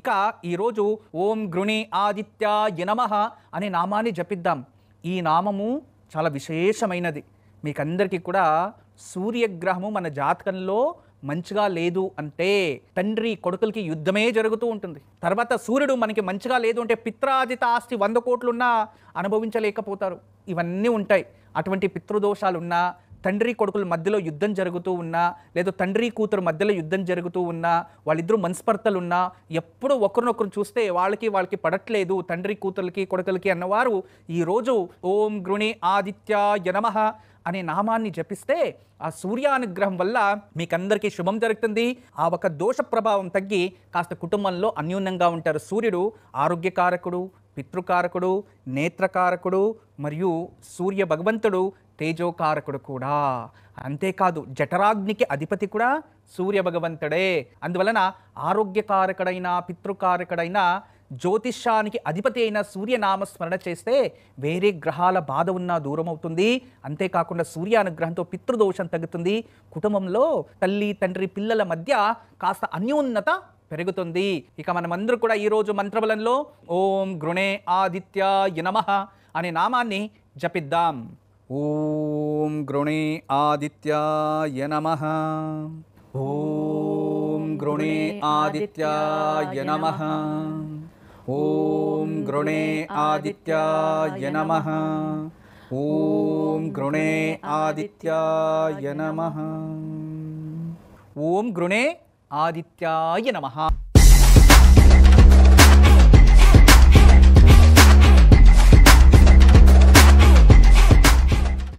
ఇక ఈరోజు ఓం గృణి ఆదిత్యాయ నమః అనే నామాన్ని జపిద్దాం. ఈ నామము చాలా విశేషమైనది. మీకందరికీ కూడా సూర్యగ్రహము మన జాతకంలో మంచిగా లేదు అంటే తండ్రి కొడుకులకి యుద్ధమే జరుగుతూ ఉంటుంది. తర్వాత సూర్యుడు మనకి మంచిగా లేదు అంటే పిత్రాజిత ఆస్తి 100 కోట్లున్నా అనుభవించలేకపోతారు. ఇవన్నీ ఉంటాయి. అటువంటి పితృదోషాలున్నా, తండ్రి కొడుకుల మధ్యలో యుద్ధం జరుగుతూ ఉన్నా, లేదా తండ్రి కూతురు మధ్యలో యుద్ధం జరుగుతూ ఉన్నా, వాళ్ళిద్దరూ మనస్పర్ధలున్నా, ఎప్పుడు ఒకరినొకరు చూస్తే వాళ్ళకి పడట్లేదు తండ్రి కూతురులకి కొడుకులకి అన్నవారు ఈరోజు ఓం గృణి ఆదిత్యాయ నమః అనే నామాన్ని జపిస్తే ఆ సూర్యానుగ్రహం వల్ల మీకందరికీ శుభం జరుగుతుంది. ఆ ఒక దోష ప్రభావం తగ్గి కాస్త కుటుంబంలో అన్యోన్యంగా ఉంటారు. సూర్యుడు ఆరోగ్యకారకుడు, పితృకారకుడు, నేత్రకారకుడు మరియు సూర్య భగవంతుడు తేజోకారకుడు కూడా. అంతేకాదు జఠరాగ్నికి అధిపతి కూడా సూర్య భగవంతుడే. అందువలన ఆరోగ్యకారకుడైన, పితృకారకుడైన, జ్యోతిష్యానికి అధిపతి అయిన సూర్యనామస్మరణ చేస్తే వేరే గ్రహాల బాధ ఉన్నా దూరం అవుతుంది. అంతేకాకుండా సూర్యానుగ్రహంతో పితృదోషం తగ్గుతుంది. కుటుంబంలో తల్లి తండ్రి పిల్లల మధ్య కాస్త అన్యోన్యత పెరుగుతుంది. ఇక మనమందరూ కూడా ఈరోజు మంత్రబలంలో ఓం గృణే ఆదిత్యాయ నమః అనే నామాన్ని జపిద్దాం. ఓం గృణే ఆదిత్యాయ నమః. ఓం గృణే ఆదిత్యాయ నమః. ఓం గృణే ఆదిత్యాయ నమః. ఓం గృణే ఆదిత్యాయ నమః. ఓం గృణే ఆదిత్యాయ నమః.